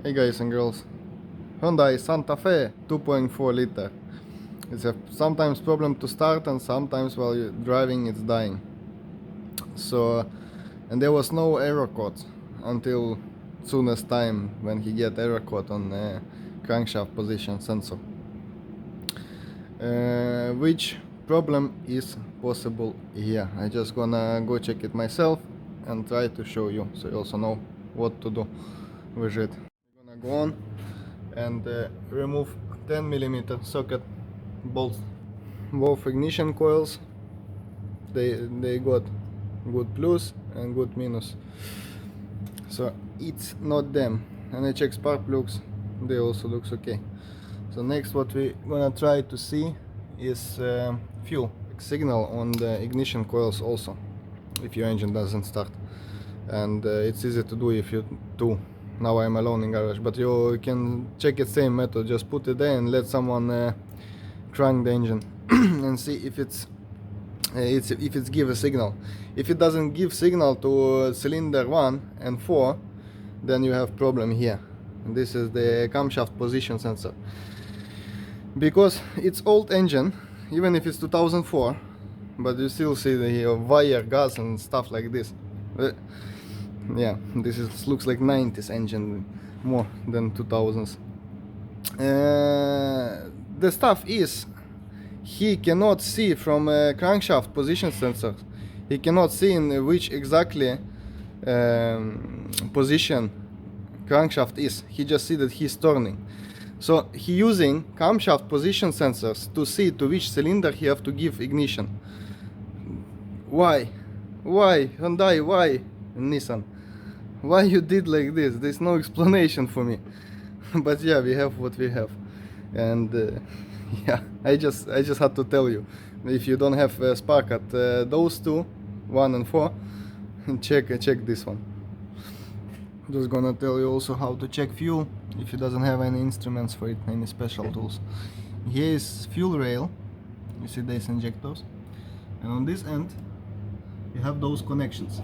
Hey guys and girls, Hyundai Santa Fe 2.4 liter. It's a sometimes problem to start and sometimes while you're driving it's dying. And there was no error code until soonest time when he get error code on crankshaft position sensor. Which problem is possible here? I just gonna go check it myself and try to show you so you also know what to do with it. I'm gonna go on and remove 10mm socket bolts. Both ignition coils, they got good plus and good minus, so it's not them. And I check spark plugs, they also looks okay. So next what we gonna try to see is fuel signal on the ignition coils also, if your engine doesn't start. And it's easy to do if you do. Now I'm alone in garage, but you can check it same method. Just put it there and let someone crank the engine and see if it's give a signal. If it doesn't give signal to cylinder 1 and 4, then you have problem here. And this is the camshaft position sensor. Because it's old engine, even if it's 2004, but you still see the wire gas and stuff like this. Yeah, looks like 90s engine more than 2000s. The stuff is, he cannot see from crankshaft position sensor. He cannot see in which exactly position crankshaft is. He just see that he's turning. So he using camshaft position sensors to see to which cylinder he have to give ignition. Why? Why Hyundai? Why Nissan? Why you did like this? There's no explanation for me. But yeah, we have what we have. And yeah, I just had to tell you, if you don't have spark at those two, 1 and 4, check this one. Just gonna tell you also how to check fuel if it doesn't have any instruments for it, any special tools. Here is fuel rail, you see these injectors, and on this end you have those connections.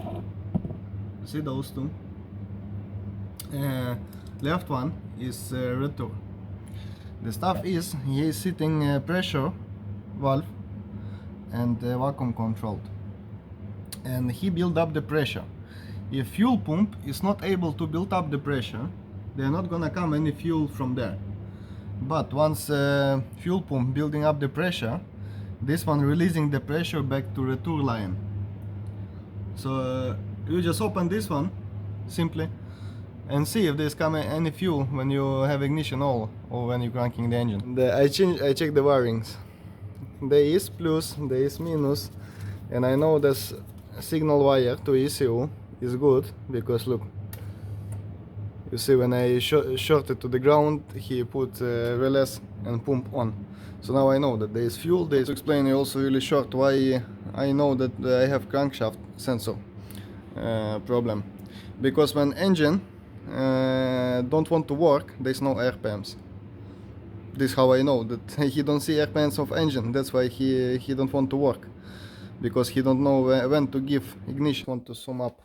You see those two? Left one is return. The stuff is, here is sitting pressure valve and vacuum controlled, and he build up the pressure. If fuel pump is not able to build up the pressure, they're not gonna come any fuel from there. But once fuel pump building up the pressure, this one releasing the pressure back to return line. So you just open this one simply and see if there's coming any fuel when you have ignition on or when you're cranking the engine. I check the wirings. There is plus, there is minus, and I know this signal wire to ECU is good because look, you see when I short it to the ground, he put relay and pump on. So now I know that there is fuel. To explain you also really short why I know that I have crankshaft sensor problem. Because when engine don't want to work, there's no RPMs. This is how I know that he don't see RPMs of engine. That's why he don't want to work, because he don't know when to give ignition. I want to sum up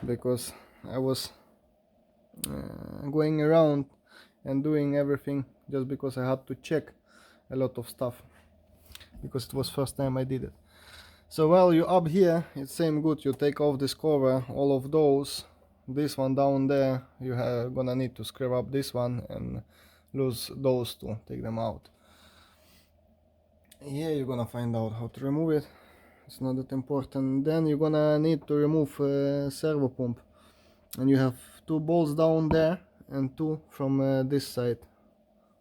because I was going around and doing everything just because I had to check a lot of stuff, because it was first time I did it. So while you up here, it's same good. You take off this cover, all of those. This one down there, you have gonna need to screw up this one and lose those two, take them out. Here you're gonna find out how to remove it. It's not that important. Then you're gonna need to remove servo pump, and you have 2 bolts down there and 2 from this side,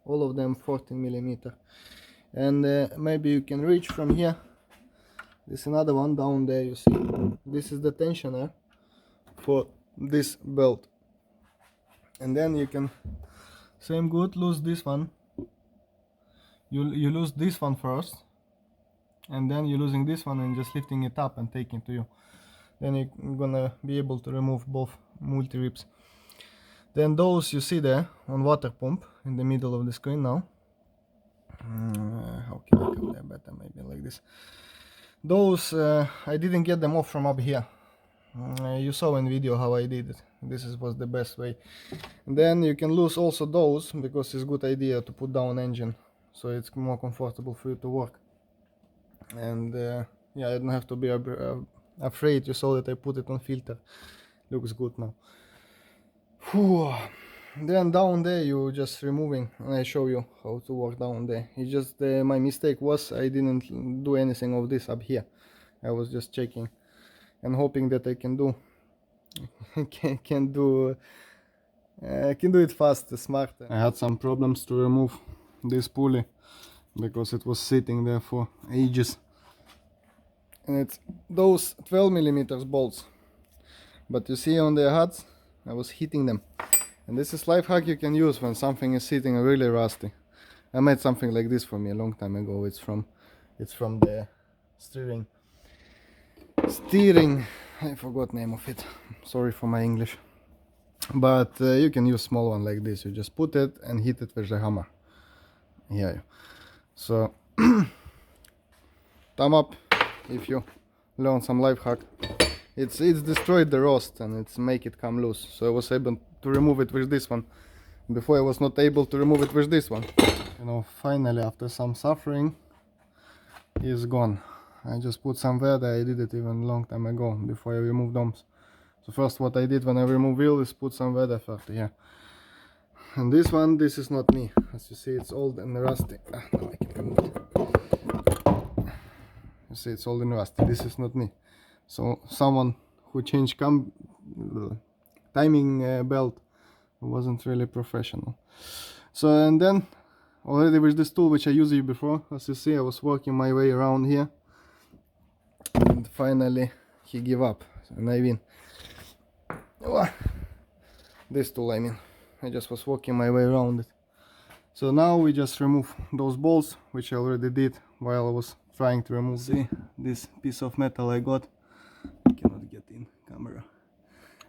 all of them 14mm. And maybe you can reach from here. There's another one down there, you see. This is the tensioner for this belt. And then you can, same good, lose this one. You lose this one first, and then you're losing this one and just lifting it up and taking it to you. Then you're gonna be able to remove both multi-ribs. Then those you see there on water pump in the middle of the screen now. How can I come there better? Maybe like this. Those I didn't get them off from up here. You saw in video how I did it. Was the best way. And then you can lose also those, because it's a good idea to put down engine, so it's more comfortable for you to work. And yeah, I don't have to be afraid. You saw that I put it on filter. Looks good now. Whew. Then down there you just removing, and I show you how to work down there. It's just my mistake was I didn't do anything of this up here. I was just checking and hoping that I can do can do it fast, smart. I had some problems to remove this pulley because it was sitting there for ages, and it's those 12 millimeters bolts. But you see on the heads, I was hitting them. And this is life hack you can use when something is sitting really rusty. I made something like this for me a long time ago. It's from the steering. I forgot name of it. Sorry for my English. But you can use small one like this. You just put it and hit it with the hammer. Here. So thumb up if you learn some life hack. It's destroyed the rust and it's make it come loose. So I was able to remove it with this one. Before I was not able to remove it with this one. You know, finally after some suffering, it's gone. I just put some weather. I did it even a long time ago before I removed DOMs. So first what I did when I remove wheel is put some weather filter here. And this one, this is not me. As you see, it's old and rusty. No, I can come with it. You see, it's old and rusty. This is not me. So someone who changed timing belt wasn't really professional. So, and then already with this tool which I used before, as you see, I was working my way around here, and finally he gave up, and I win. This tool, I mean, I just was working my way around it. So now we just remove those bolts, which I already did while I was trying to remove. See this piece of metal I got. I cannot get in camera.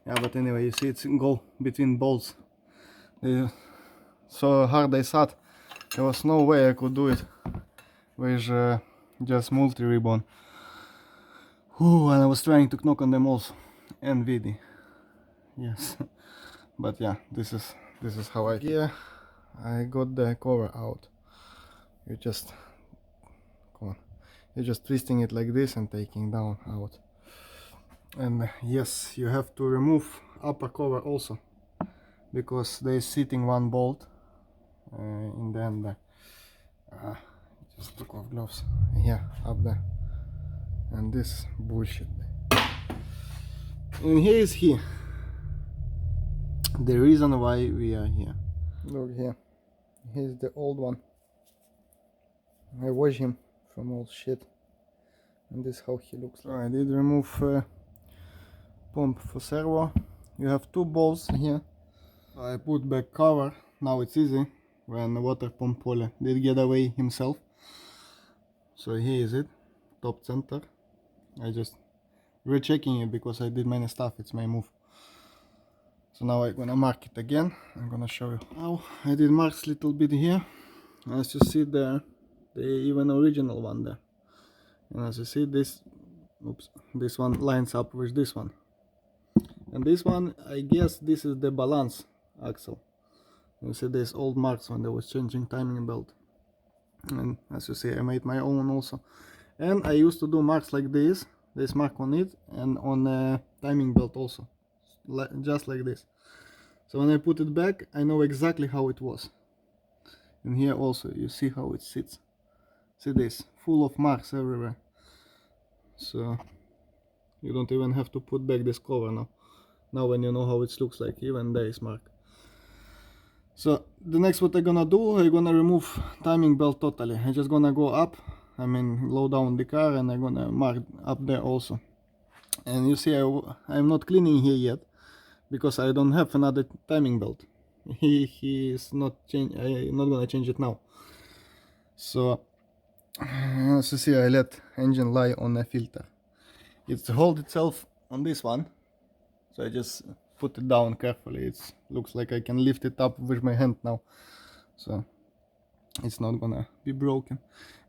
Yeah, but anyway, you see it's go between bolts. So hard I sat. There was no way I could do it with just multi-ribbon. And I was trying to knock on them also. NVD. Yes. But yeah, this is how I got the cover out. You just come on. You're just twisting it like this and taking down out. And yes, you have to remove upper cover also, because there is sitting one bolt in the end there. Just took off gloves. Yeah, up there. And this bullshit. And here is he. The reason why we are here. Look here. Here's the old one. I wash him from all shit. And this is how he looks like. I did remove pump for servo. You have two bolts here. I put back cover. Now it's easy when the water pump pulley did get away himself. So here is it, top center. I just rechecking it because I did many stuff. It's my move. So now I'm gonna mark it again. I'm gonna show you. Now I did marks little bit here. As you see there, the even original one there. And as you see, this one lines up with this one. And this one, I guess this is the balance axle. You see there's old marks when I was changing timing belt. And as you see, I made my own also. And I used to do marks like this mark on it, and on the timing belt also. Just like this. So when I put it back, I know exactly how it was. And here also, you see how it sits. See this, full of marks everywhere. So you don't even have to put back this cover now. Now when you know how it looks like, even there is mark. So the next what I'm gonna do, I'm gonna remove timing belt totally. I'm just gonna go up, I mean low down the car, and I'm gonna mark up there also. And you see I'm not cleaning here yet, because I don't have another timing belt. He is not change. I'm not gonna change it now. So as you see, I let engine lie on a filter. It's hold itself on this one, so I just put it down carefully. It looks like I can lift it up with my hand now, so it's not gonna be broken.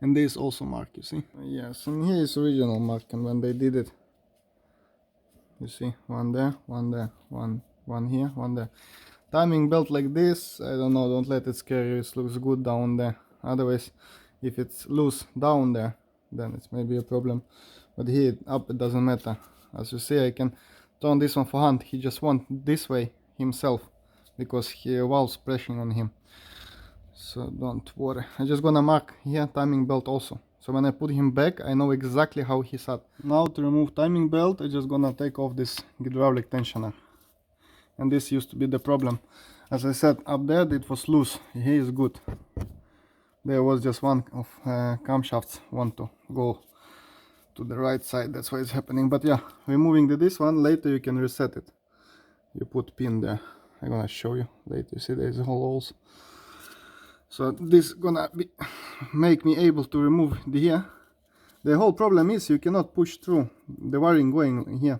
And there is also mark, you see. Yes, and here is original mark, and when they did it, You see, one there, one there, one here, one there. Timing belt like this, I don't know, don't let it scare you. It looks good down there. Otherwise, if it's loose down there, then it's maybe a problem. But here up, it doesn't matter. As you see, I can turn this one for hand. He just wants this way himself because he valve's pressing on him. So don't worry. I'm just gonna mark here timing belt also. So when I put him back, I know exactly how he sat. Now to remove timing belt, I'm just gonna take off this hydraulic tensioner. And this used to be the problem. As I said, up there it was loose. Here is good. There was just one of camshafts want to go to the right side. That's why it's happening. But yeah, removing this one, later you can reset it. You put pin there. I'm gonna show you later. You see there's holes. So this gonna make me able to remove the here. The whole problem is you cannot push through the wiring going here.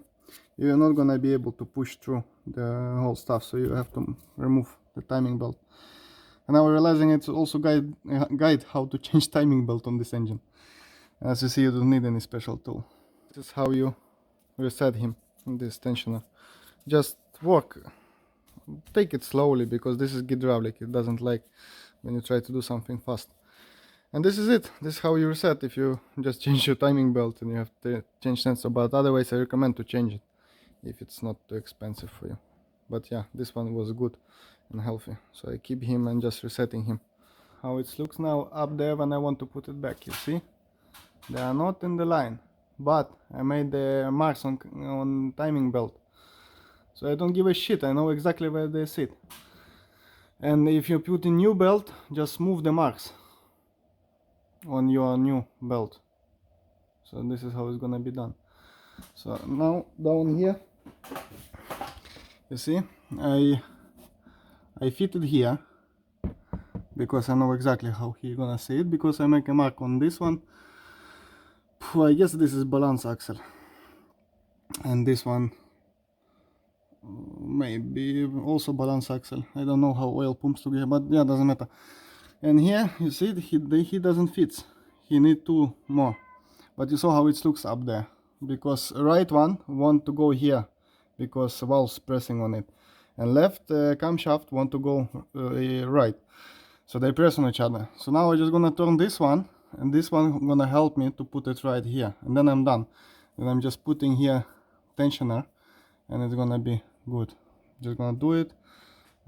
You're not gonna be able to push through the whole stuff, so you have to remove the timing belt. And now we're realizing it's also guide how to change timing belt on this engine. As you see, you don't need any special tool. This is how you reset him in this tensioner. Just work, take it slowly, because this is hydraulic. It doesn't like when you try to do something fast. And this is it. This is how you reset if you just change your timing belt and you have to change sensor. But otherwise, I recommend to change it if it's not too expensive for you. But yeah, this one was good and healthy, so I keep him and just resetting him. How it looks now up there when I want to put it back, you see they are not in the line, but I made the marks on timing belt, so I don't give a shit. I know exactly where they sit. And if you put in new belt, just move the marks on your new belt. So this is how it's gonna be done. So now down here, you see, I fitted here because I know exactly how he's gonna see it, because I make a mark on this one. I guess this is balance axle, and this one maybe also balance axle. I don't know how oil pumps together, but yeah, doesn't matter. And here you see he doesn't fit. He need two more. But you saw how it looks up there, because right one want to go here because valve's pressing on it, and left camshaft want to go right, so they press on each other. So now I'm just gonna turn this one, and this one gonna help me to put it right here, and then I'm done. And I'm just putting here tensioner, and it's gonna be good. Just gonna do it.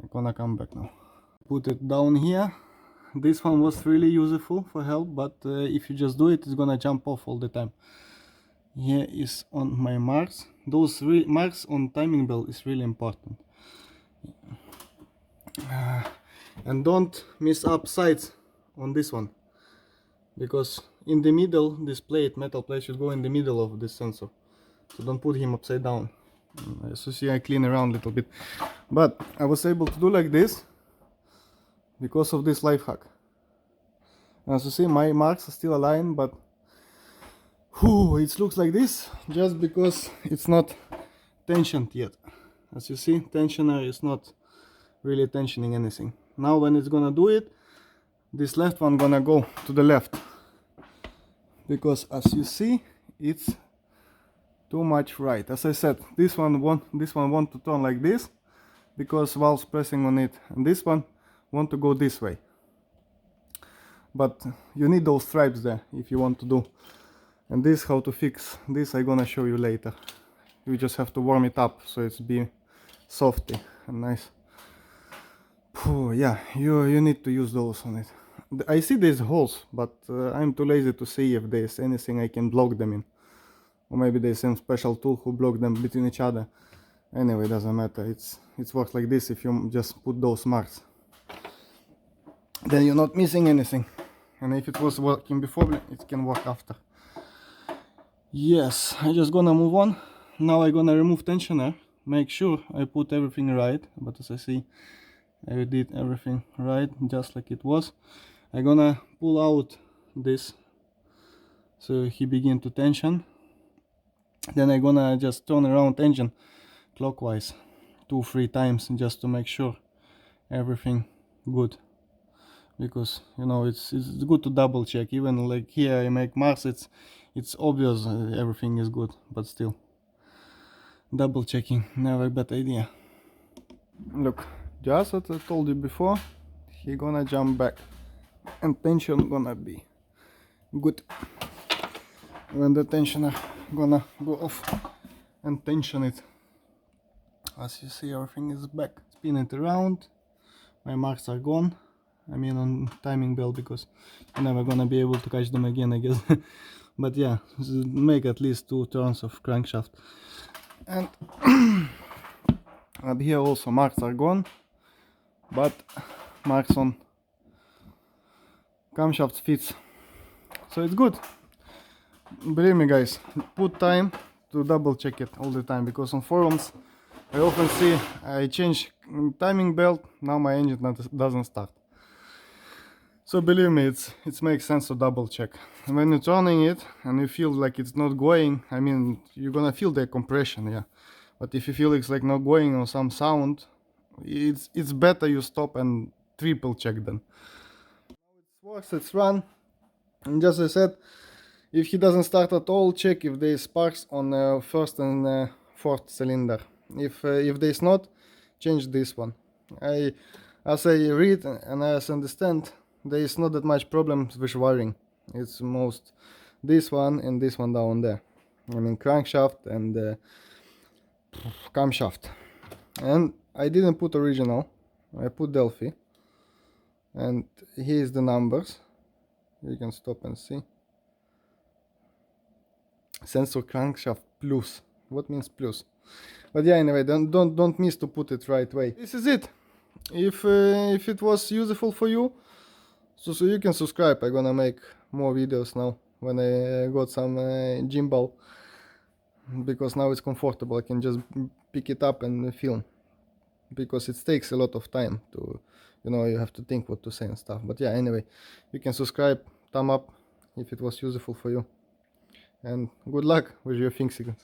I'm gonna come back now. Put it down here. This one was really useful for help, but if you just do it, it's gonna jump off all the time. Here is on my marks. Those marks on timing belt is really important. And don't miss up sides on this one, because in the middle, this plate, metal plate, should go in the middle of this sensor. So don't put him upside down. As you see, I clean around a little bit, but I was able to do like this because of this life hack. As you see, my marks are still aligned, but it looks like this just because it's not tensioned yet. As you see, tensioner is not really tensioning anything. Now when it's gonna do it, this left one gonna go to the left, because as you see, it's too much right. As I said, this one want to turn like this because valve's pressing on it, and this one want to go this way. But you need those stripes there if you want to do. And this, how to fix this, I'm gonna show you later. You just have to warm it up so it's be softy and nice. Yeah, you need to use those on it. I see there's holes, but I'm too lazy to see if there's anything I can block them in. Or maybe there's some special tool who block them between each other. Anyway, doesn't matter. It works like this if you just put those marks. Then you're not missing anything. And if it was working before, it can work after. Yes, I'm just gonna move on. Now I'm gonna remove tensioner. Make sure I put everything right. But as I see, I did everything right, just like it was. I'm gonna pull out this so he begin to tension. Then I'm gonna just turn around engine clockwise 2-3 times just to make sure everything good. Because you know it's good to double check. Even like here I make marks, it's obvious everything is good, but still double checking, never a bad idea. Look, just as I told you before, he gonna jump back and tension gonna be good. When the tensioner gonna go off and tension it, as you see, everything is back. Spin it around, my marks are gone. I mean on timing belt, because you're never gonna be able to catch them again, I guess. But yeah, make at least 2 turns of crankshaft. And up here also marks are gone, but marks on camshaft fits, so it's good. Believe me guys, put time to double check it all the time, because on forums I often see I change timing belt, now my engine doesn't start. So believe me, it makes sense to double check. And when you're turning it and you feel like it's not going, I mean, you're gonna feel the compression, yeah. But if you feel it's like not going or some sound, it's better you stop and triple check them. Now it works, it's run. And just as I said, if he doesn't start at all, check if there is sparks on first and fourth cylinder. If there is not, change this one. As I read and as I understand, there is not that much problems with wiring. It's most this one and this one down there. I mean crankshaft and camshaft. And I didn't put original, I put Delphi. And here's the numbers. You can stop and see. Sensor crankshaft plus. What means plus? But yeah, anyway, don't miss to put it right way. This is it. If it was useful for you, so you can subscribe. I'm gonna make more videos now when I got some gimbal, because now it's comfortable. I can just pick it up and film, because it takes a lot of time to, you have to think what to say and stuff. But yeah, anyway, you can subscribe, thumb up if it was useful for you, and good luck with your fixings.